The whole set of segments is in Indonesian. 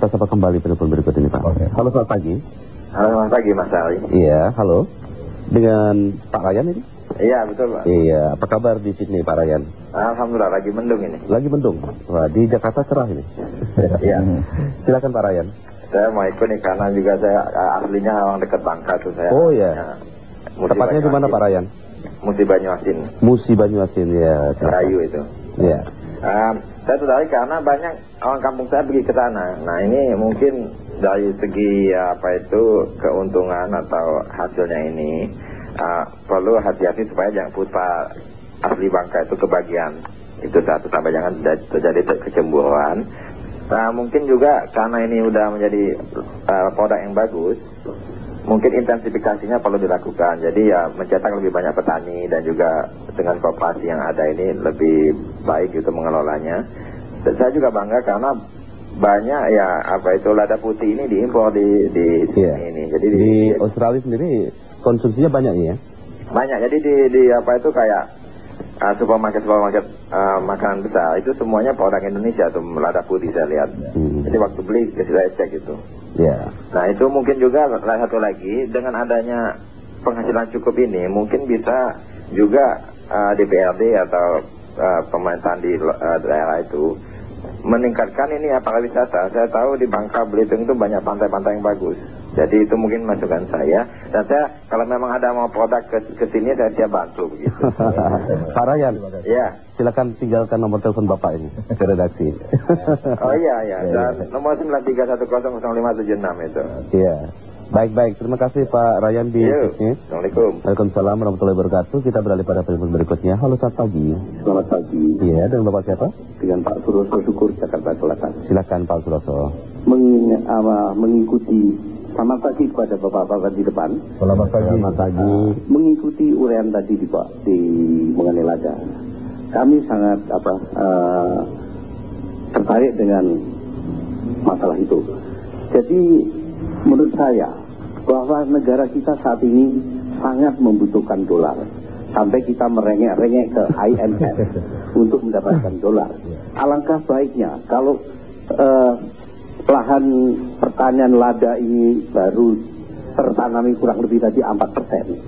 kita sapa kembali penelpon berikut ini, Pak. Oke. Halo, selamat pagi. Halo, selamat pagi Mas Ali. Iya, halo. Dengan Pak Ryan ini? Iya, betul Pak. Iya, apa kabar di Sydney, Pak Ryan? Alhamdulillah, lagi mendung ini. Lagi mendung. Wah, di Jakarta cerah ini. Iya. Silakan Pak Ryan. Saya mau ikut nih karena juga saya aslinya orang dekat Bangka tuh saya. Oh iya. Tepatnya di mana Pak Ryan? Musi Banyuasin. Musi Banyuasin, ya. Rayu itu. Iya. Saya tertarik karena banyak orang kampung saya pergi ke sana. Nah ini mungkin dari segi keuntungan atau hasilnya ini perlu hati-hati supaya jangan putra asli Bangka itu kebagian. Itu satu, sampai jangan terjadi kecemburuan. Nah mungkin juga karena ini udah menjadi produk yang bagus, mungkin intensifikasinya perlu dilakukan. Jadi ya mencetak lebih banyak petani dan juga dengan kooperasi yang ada ini lebih baik gitu mengelolanya. Dan saya juga bangga karena banyak lada putih ini diimpor di sini ini. Jadi di Australia sendiri konsumsinya banyak ya? Banyak. Jadi kayak supermarket makanan besar itu semuanya produk Indonesia tuh, lada putih saya lihat. Jadi waktu beli saya cek itu. Ya. Nah itu mungkin juga satu lagi, dengan adanya penghasilan cukup ini mungkin bisa juga DPRD atau pemerintahan di daerah itu meningkatkan ini pariwisata. Saya tahu di Bangka Belitung itu banyak pantai-pantai yang bagus. Jadi itu mungkin masukan saya. Dan saya kalau memang ada mau produk ke sini saya siap bantu begitu. Pak Ryan, ya. Silakan tinggalkan nomor telepon Bapak ini ke redaksi. Oh iya. Dan nomor 93100576 itu. Iya. Baik. Terima kasih Pak Ryan di sini. Assalamualaikum. Waalaikumsalam warahmatullahi wabarakatuh. Kita beralih pada telepon berikutnya. Halo, selamat pagi. Selamat pagi. Iya, dengan Bapak siapa? Dengan Pak Suroso Syukur, Jakarta Selatan. Silakan Pak Suroso. Mengikuti, selamat pagi kepada Bapak-Bapak di depan. Selamat pagi. Selamat pagi. Mengikuti uraian tadi di mengenai lada. Kami sangat tertarik dengan masalah itu. Jadi menurut saya bahwa negara kita saat ini sangat membutuhkan dolar. Sampai kita merengek-rengek ke IMF untuk mendapatkan dolar. Alangkah baiknya kalau lahan pertanian lada ini baru tertanami kurang lebih tadi 4%.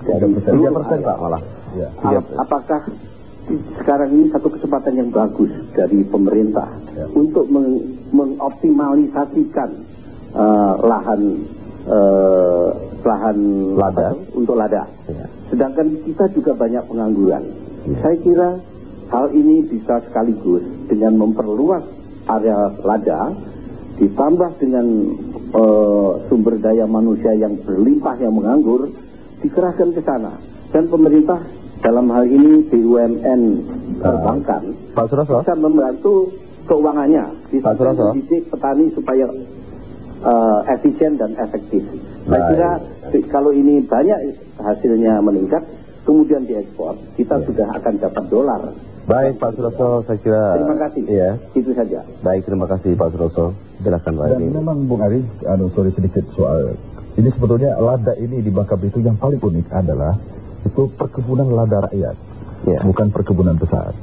Dari 3% Pak malah. Ya. Apakah sekarang ini satu kesempatan yang bagus dari pemerintah untuk mengoptimalisasikan lahan lada untuk lada. Sedangkan kita juga banyak pengangguran. Saya kira hal ini bisa sekaligus dengan memperluas area lada ditambah dengan sumber daya manusia yang berlimpah yang menganggur dikerahkan ke sana, dan pemerintah dalam hal ini BUMN perbankan bisa membantu keuangannya, bisa mendidik petani supaya efisien dan efektif. Saya kira kalau ini banyak hasilnya meningkat, kemudian diekspor, kita sudah akan dapat dolar. Baik Pak Suroso, saya kira. Terima kasih. Iya. Itu saja. Baik, terima kasih Pak Suroso. Silakan Pak. Dan memang Bung Ari, sorry sedikit soal ini, sebetulnya lada ini di Bangka Belitung yang paling unik adalah itu perkebunan lada rakyat, bukan perkebunan besar.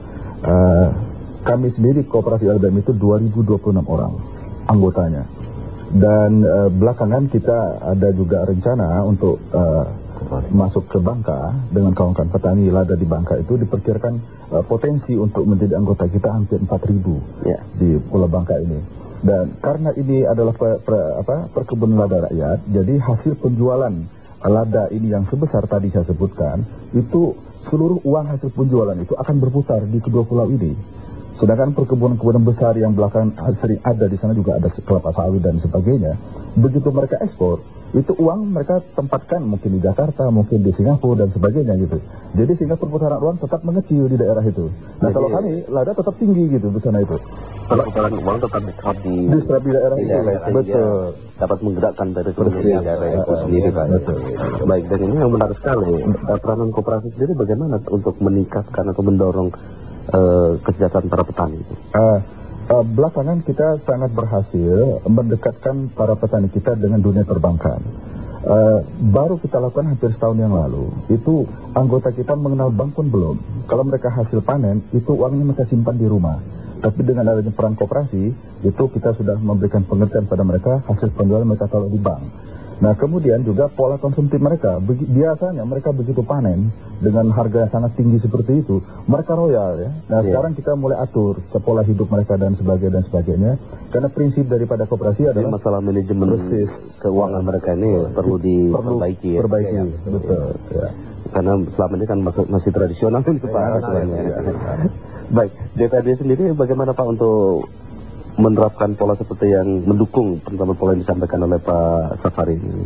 Kami sendiri Koperasi LBM itu 2026 orang anggotanya. Dan belakangan kita ada juga rencana untuk masuk ke Bangka dengan kawan-kawan petani lada di Bangka. Itu diperkirakan potensi untuk menjadi anggota kita hampir 4.000 di Pulau Bangka ini. Dan karena ini adalah perkebunan lada rakyat, jadi hasil penjualan lada ini yang sebesar tadi saya sebutkan, itu seluruh uang hasil penjualan itu akan berputar di kedua pulau ini. Sedangkan perkebunan-perkebunan besar yang belakangan sering ada di sana juga ada kelapa sawit dan sebagainya. Begitu mereka ekspor, itu uang mereka tempatkan mungkin di Jakarta, mungkin di Singapura dan sebagainya gitu. Jadi sehingga perputaran uang tetap mengecil di daerah itu. Nah kalau kami lada tetap tinggi gitu di sana itu. Perputaran uang tetap di daerah itu. Betul. Dapat menggerakkan dari daerah itu sendiri Pak. Betul. Baik, dan ini yang menarik sekali. Peranan koperasi sendiri bagaimana untuk meningkatkan atau mendorong kesejahteraan para petani? Belakangan kita sangat berhasil mendekatkan para petani kita dengan dunia perbankan. Baru kita lakukan hampir setahun yang lalu. Itu anggota kita mengenal bank pun belum. Kalau mereka hasil panen, itu uangnya mereka simpan di rumah. Tapi dengan adanya peran koperasi, itu kita sudah memberikan pengertian pada mereka hasil penjualan mereka taruh di bank. Nah kemudian juga pola konsumtif mereka, biasanya mereka begitu panen dengan harga yang sangat tinggi seperti itu, mereka royal ya. Nah sekarang kita mulai atur ke pola hidup mereka dan sebagainya, karena prinsip daripada koperasi adalah masalah manajemen keuangan mereka ini perlu diperbaiki. Betul. Ya. Karena selama ini kan masih tradisional kan Pak. Baik, DPRD sendiri bagaimana Pak untuk menerapkan pola seperti yang mendukung pertama pola yang disampaikan oleh Pak Safari ini?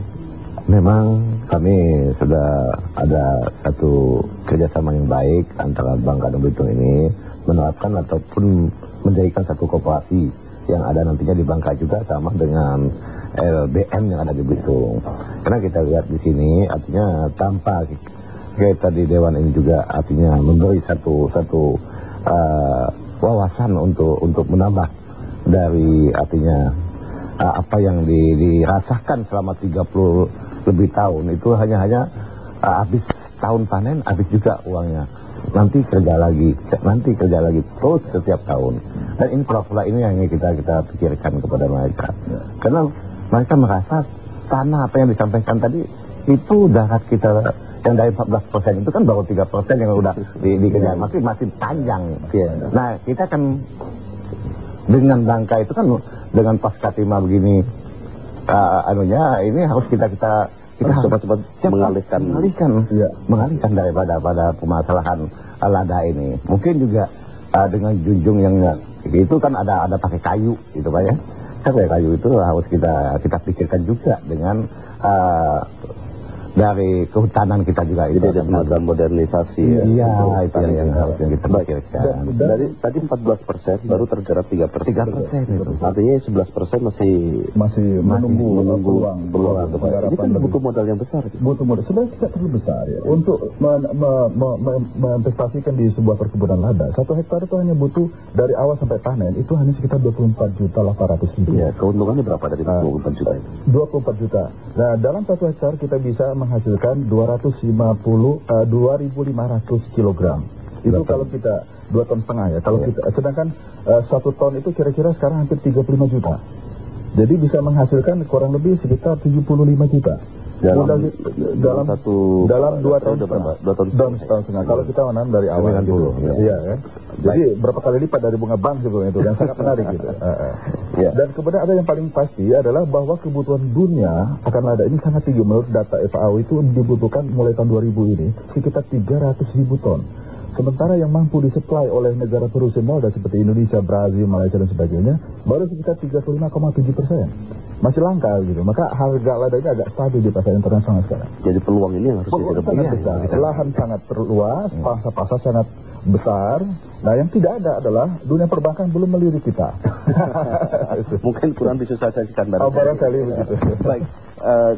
Memang kami sudah ada satu kerjasama yang baik antara Bangka dan Belitung ini menerapkan ataupun mendirikan satu koperasi yang ada nantinya di Bangka juga sama dengan LBM yang ada di Belitung. Karena kita lihat di sini artinya tanpa kita di Dewan ini juga artinya memberi satu wawasan untuk menambah dari artinya apa yang dirasakan selama 30 lebih tahun itu hanya habis tahun panen habis juga uangnya, nanti kerja lagi terus setiap tahun. Dan ini pola-pola ini yang kita pikirkan kepada mereka, karena mereka merasa tanah apa yang disampaikan tadi itu darat kita yang dari 14% itu kan baru 3% yang udah dikerjakan, masih panjang. Nah kita kan dengan Bangka itu kan dengan pasca timah begini ini harus kita cepat-cepat mengalihkan daripada permasalahan lada ini. Mungkin juga dengan junjung yang itu kan ada pakai kayu gitu Pak ya. Pakai kayu itu harus kita pikirkan juga dengan dari kehutanan kita juga itu ada semacam modernisasi. Iya, itu yang harus kita pikirkan. Dari tadi 14% baru tergarap 3%. 3% itu. Artinya 11% masih menunggu peluang. Ini kan butuh modal yang besar. Butuh modal. Sebenarnya tidak terlalu besar ya. Untuk menginvestasikan di sebuah perkebunan lada, 1 hektar itu hanya butuh dari awal sampai panen itu hanya sekitar 24.800.000. Ya, keuntungannya berapa dari 24 juta itu? 24 juta. Nah, dalam 1 hektar kita bisa menghasilkan 2.500 kg. Itu kalau kita 2,5 ton ya. Kalau kita sedangkan 1 ton itu kira-kira sekarang hampir 35 juta. Jadi bisa menghasilkan kurang lebih sekitar 75 juta. Dalam 2 tahun setengah. Kalau kita menanam dari awal gitu. Iya kan. Jadi berapa kali lipat dari bunga bank sebetulnya itu, dan sangat menarik gitu. Dan kemudian ada yang paling pasti adalah bahwa kebutuhan dunia akan lada ini sangat tinggi. Menurut data FAO itu dibutuhkan mulai tahun 2000 ini sekitar 300.000 ton. Sementara yang mampu disuplai oleh negara produsen lada seperti Indonesia, Brazil, Malaysia dan sebagainya baru sekitar 35,7%. Masih langka gitu. Maka harga lada ini agak stabil di pasar internasional sekarang. Jadi peluang ini yang harus sangat besar. Lahan sangat luas, pasar sangat besar. Nah yang tidak ada adalah dunia perbankan belum melirik kita. Mungkin kurang disosialisasikan barangkali begitu. Baik.